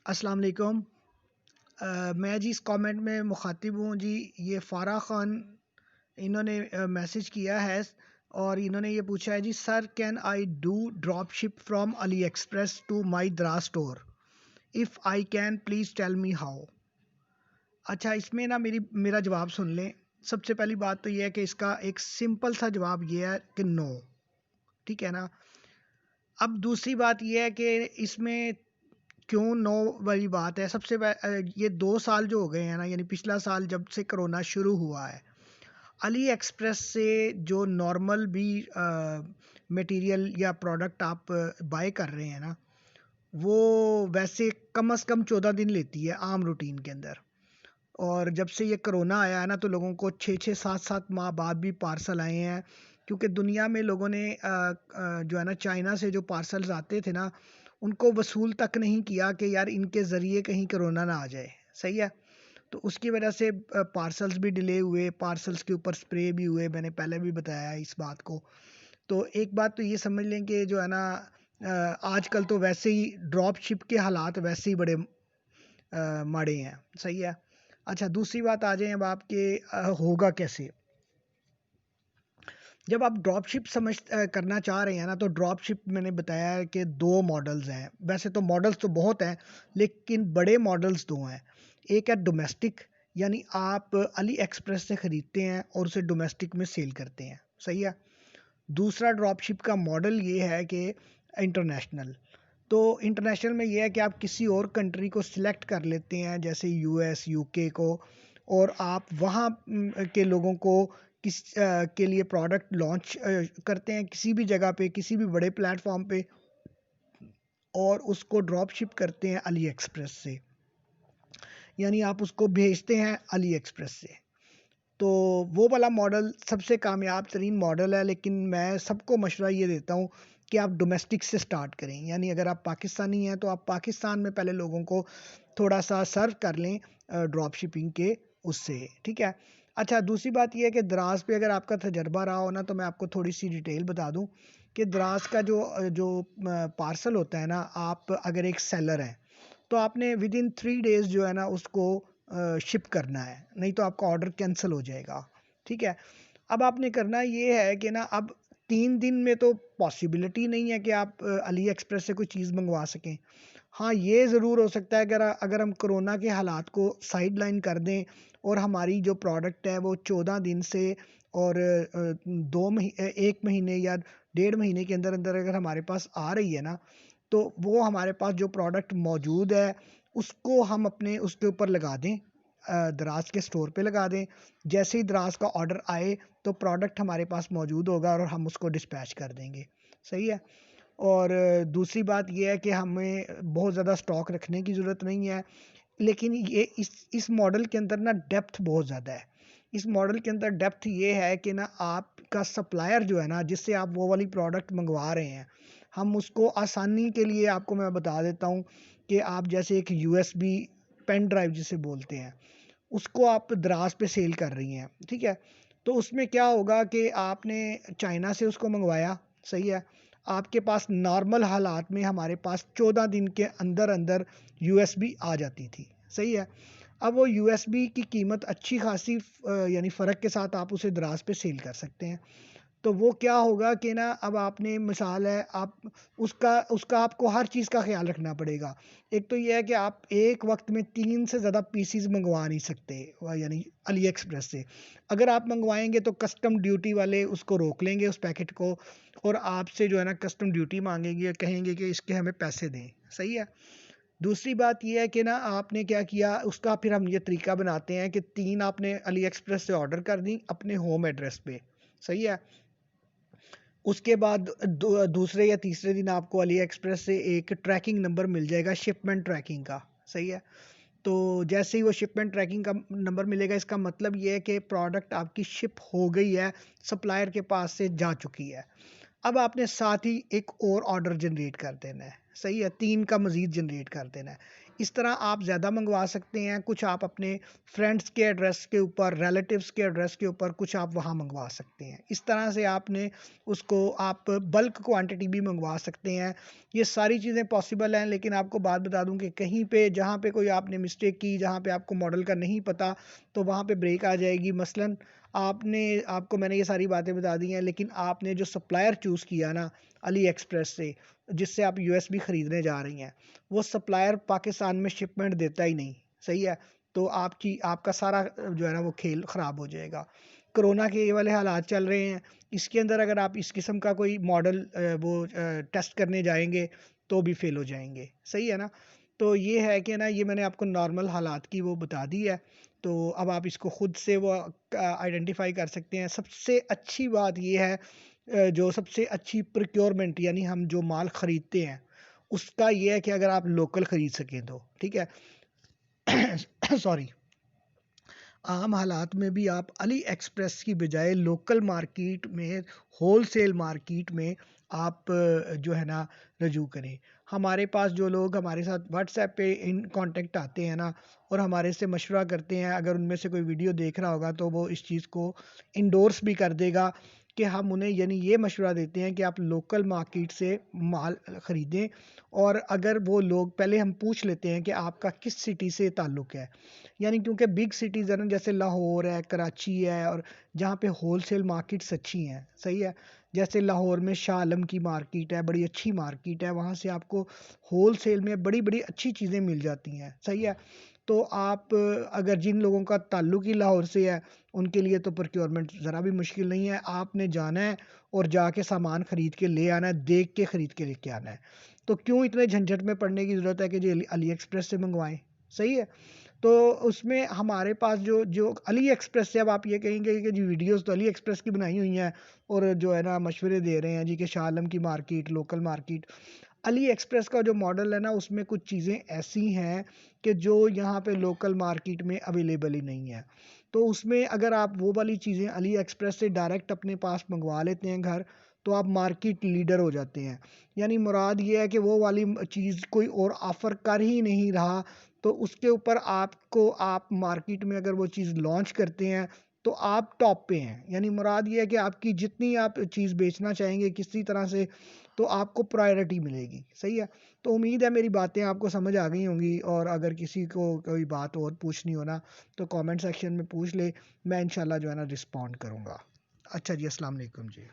अस्सलाम वालेकुम। मैं जी इस कमेंट में मुखातिब हूँ जी। ये फ़ारा ख़ान इन्होंने मैसेज किया है और इन्होंने ये पूछा है जी, sir can I do drop ship from AliExpress to my द्रास store? If I can please tell me how. अच्छा, इसमें ना मेरा जवाब सुन लें। सबसे पहली बात तो ये है कि इसका एक सिंपल सा जवाब ये है कि नो। ठीक है ना। अब दूसरी बात ये है कि इसमें क्यों नो वाली बात है। ये 2 साल जो हो गए हैं ना, यानी पिछला साल जब से कोरोना शुरू हुआ है, अली एक्सप्रेस से जो नॉर्मल भी मटेरियल या प्रोडक्ट आप बाय कर रहे हैं ना, वो वैसे कम से कम 14 दिन लेती है आम रूटीन के अंदर। और जब से ये कोरोना आया है ना, तो लोगों को 6-6 7-7 माह बाद भी पार्सल आए हैं, क्योंकि दुनिया में लोगों ने जो है ना, चाइना से जो पार्सल्स आते थे ना, उनको वसूल तक नहीं किया कि यार इनके ज़रिए कहीं कोरोना ना आ जाए। सही है। तो उसकी वजह से पार्सल्स भी डिले हुए, पार्सल्स के ऊपर स्प्रे भी हुए। मैंने पहले भी बताया है इस बात को। तो एक बात तो ये समझ लें कि जो है ना, आजकल तो वैसे ही ड्रॉप शिप के हालात वैसे ही बड़े माड़े हैं। सही है। अच्छा, दूसरी बात आ जाए अब आपके होगा कैसे। जब आप ड्रॉप शिप करना चाह रहे हैं ना, तो ड्रॉप शिप मैंने बताया है कि 2 मॉडल्स हैं। वैसे तो मॉडल्स तो बहुत हैं, लेकिन बड़े मॉडल्स 2 हैं। एक है डोमेस्टिक, यानी आप अली एक्सप्रेस से ख़रीदते हैं और उसे डोमेस्टिक में सेल करते हैं। सही है। दूसरा ड्रॉप शिप का मॉडल ये है कि इंटरनेशनल। तो इंटरनेशनल में ये है कि आप किसी और कंट्री को सिलेक्ट कर लेते हैं, जैसे यूएस, यूके को, और आप वहाँ के लोगों को के लिए प्रोडक्ट लॉन्च करते हैं किसी भी जगह पे, किसी भी बड़े प्लेटफॉर्म पे, और उसको ड्रॉप शिप करते हैं अली एक्सप्रेस से। यानी आप उसको भेजते हैं अली एक्सप्रेस से। तो वो वाला मॉडल सबसे कामयाब तरीन मॉडल है, लेकिन मैं सबको मशवरा ये देता हूँ कि आप डोमेस्टिक से स्टार्ट करें। यानी अगर आप पाकिस्तानी हैं तो आप पाकिस्तान में पहले लोगों को थोड़ा सा सर्व कर लें ड्रॉप शिपिंग के उससे। ठीक है। अच्छा, दूसरी बात यह है कि द्रास पे अगर आपका तजर्बा रहा हो ना, तो मैं आपको थोड़ी सी डिटेल बता दूं कि द्रास का जो पार्सल होता है ना, आप अगर एक सेलर हैं तो आपने विद इन 3 डेज़ जो है ना उसको शिप करना है, नहीं तो आपका ऑर्डर कैंसिल हो जाएगा। ठीक है। अब आपने करना ये है कि ना, अब 3 दिन में तो पॉसिबिलिटी नहीं है कि आप अली एक्सप्रेस से कोई चीज़ मंगवा सकें। हाँ, ये ज़रूर हो सकता है, अगर हम कोरोना के हालात को साइड लाइन कर दें और हमारी जो प्रोडक्ट है वो 14 दिन से और 1 महीने या 1.5 महीने के अंदर अंदर अगर हमारे पास आ रही है ना, तो वो हमारे पास जो प्रोडक्ट मौजूद है उसको हम अपने उसके ऊपर लगा दें, दराज के स्टोर पे लगा दें। जैसे ही दराज का ऑर्डर आए तो प्रोडक्ट हमारे पास मौजूद होगा और हम उसको डिस्पैच कर देंगे। सही है। और दूसरी बात ये है कि हमें बहुत ज़्यादा स्टॉक रखने की ज़रूरत नहीं है, लेकिन ये इस मॉडल के अंदर ना डेप्थ बहुत ज़्यादा है। इस मॉडल के अंदर डेप्थ ये है कि ना, आपका सप्लायर जो है ना, जिससे आप वो वाली प्रोडक्ट मंगवा रहे हैं, हम उसको आसानी के लिए आपको मैं बता देता हूँ कि आप जैसे एक यूएसबी पेन ड्राइव जिसे बोलते हैं, उसको आप दराज पे सेल कर रही हैं। ठीक है। तो उसमें क्या होगा कि आपने चाइना से उसको मंगवाया। सही है। आपके पास नॉर्मल हालात में हमारे पास 14 दिन के अंदर अंदर यूएसबी आ जाती थी। सही है। अब वो यूएसबी की कीमत अच्छी खासी यानी फ़र्क के साथ आप उसे दराज पे सेल कर सकते हैं। तो वो क्या होगा कि ना, अब आपने मिसाल है, आप उसका उसका आपको हर चीज़ का ख्याल रखना पड़ेगा। एक तो ये है कि आप एक वक्त में 3 से ज़्यादा पीसीज मंगवा नहीं सकते, यानी अली एक्सप्रेस से। अगर आप मंगवाएंगे तो कस्टम ड्यूटी वाले उसको रोक लेंगे उस पैकेट को, और आपसे जो है ना कस्टम ड्यूटी मांगेंगे, कहेंगे कि इसके हमें पैसे दें। सही है। दूसरी बात ये है कि ना, आपने क्या किया उसका, फिर हम ये तरीका बनाते हैं कि 3 आपने अली एक्सप्रेस से ऑर्डर कर दी अपने होम एड्रेस पे। सही है। उसके बाद दूसरे या तीसरे दिन आपको अली एक्सप्रेस से एक ट्रैकिंग नंबर मिल जाएगा, शिपमेंट ट्रैकिंग का। सही है। तो जैसे ही वो शिपमेंट ट्रैकिंग का नंबर मिलेगा, इसका मतलब ये है कि प्रोडक्ट आपकी शिप हो गई है, सप्लायर के पास से जा चुकी है। अब आपने साथ ही एक और ऑर्डर जनरेट कर देना है। सही है, 3 का मज़ीद जनरेट कर देना है। इस तरह आप ज़्यादा मंगवा सकते हैं, कुछ आप अपने फ्रेंड्स के एड्रेस के ऊपर, रिलेटिव्स के एड्रेस के ऊपर कुछ आप वहाँ मंगवा सकते हैं। इस तरह से आपने उसको आप बल्क क्वांटिटी भी मंगवा सकते हैं। ये सारी चीज़ें पॉसिबल हैं, लेकिन आपको बात बता दूँ कि कहीं पे जहाँ पे कोई आपने मिस्टेक की, जहाँ पे आपको मॉडल का नहीं पता, तो वहाँ पे ब्रेक आ जाएगी। मसलन आपको मैंने ये सारी बातें बता दी हैं, लेकिन आपने जो सप्लायर चूज़ किया ना अली एक्सप्रेस से, जिससे आप यूएसबी खरीदने जा रही हैं, वो सप्लायर पाकिस्तान में शिपमेंट देता ही नहीं, सही है। तो आपका सारा जो है ना वो खेल ख़राब हो जाएगा। कोरोना के ये वाले हालात चल रहे हैं, इसके अंदर अगर आप इस किस्म का कोई मॉडल टेस्ट करने जाएंगे तो भी फेल हो जाएंगे, सही है ना। तो ये है कि ना, ये मैंने आपको नॉर्मल हालात की वो बता दी है। तो अब आप इसको खुद से वो आइडेंटिफाई कर सकते हैं। सबसे अच्छी बात ये है, जो सबसे अच्छी प्रोक्योरमेंट यानी हम जो माल खरीदते हैं उसका ये है कि अगर आप लोकल खरीद सकें तो ठीक है। सॉरी। आम हालात में भी आप अली एक्सप्रेस की बजाय लोकल मार्केट में, होलसेल मार्केट में आप जो है ना रजू करें। हमारे पास जो लोग हमारे साथ व्हाट्सएप पे इन कांटेक्ट आते हैं ना और हमारे से मशवरा करते हैं, अगर उनमें से कोई वीडियो देख रहा होगा तो वो इस चीज़ को इंडोर्स भी कर देगा कि हम उन्हें यानी ये मशवरा देते हैं कि आप लोकल मार्केट से माल ख़रीदें। और अगर वो लोग, पहले हम पूछ लेते हैं कि आपका किस सिटी से ताल्लुक़ है, यानी क्योंकि बिग सिटीज़ है ना, जैसे लाहौर है, कराची है, और जहाँ पे होलसेल मार्केट्स अच्छी हैं, सही है। जैसे लाहौर में शाह आलम की मार्केट है, बड़ी अच्छी मार्केट है, वहाँ से आपको होलसेल में बड़ी बड़ी अच्छी चीज़ें मिल जाती हैं, सही है। तो आप अगर जिन लोगों का ताल्लुक ही लाहौर से है, उनके लिए तो प्रोक्योरमेंट ज़रा भी मुश्किल नहीं है। आपने जाना है और जाके सामान ख़रीद के ले आना है, देख के ख़रीद के लेके आना है। तो क्यों इतने झंझट में पड़ने की ज़रूरत है कि जी अली एक्सप्रेस से मंगवाएं, सही है। तो उसमें हमारे पास जो जो अली एक्सप्रेस से, अब आप ये कहेंगे कि जी वीडियोस तो अली एक्सप्रेस की बनाई हुई हैं और जो है ना मशवरे दे रहे हैं जी कि शाह आलम की market, local market. Ali express का जो मॉडल है ना, उसमें कुछ चीज़ें ऐसी हैं कि जो यहाँ पे लोकल मार्केट में अवेलेबल ही नहीं है। तो उसमें अगर आप वो वाली चीज़ें अली एक्सप्रेस से डायरेक्ट अपने पास मंगवा लेते हैं घर, तो आप मार्केट लीडर हो जाते हैं। यानी मुराद ये है कि वो वाली चीज़ कोई और ऑफ़र कर ही नहीं रहा, तो उसके ऊपर आप मार्केट में अगर वो चीज़ लॉन्च करते हैं तो आप टॉप पे हैं। यानी मुराद ये है कि आपकी जितनी आप चीज़ बेचना चाहेंगे किसी तरह से, तो आपको प्रायोरिटी मिलेगी, सही है। तो उम्मीद है मेरी बातें आपको समझ आ गई होंगी, और अगर किसी को कोई बात और पूछनी हो ना तो कमेंट सेक्शन में पूछ ले, मैं इंशाल्लाह जो है ना रिस्पॉन्ड करूँगा। अच्छा जी, अस्सलाम वालेकुम जी।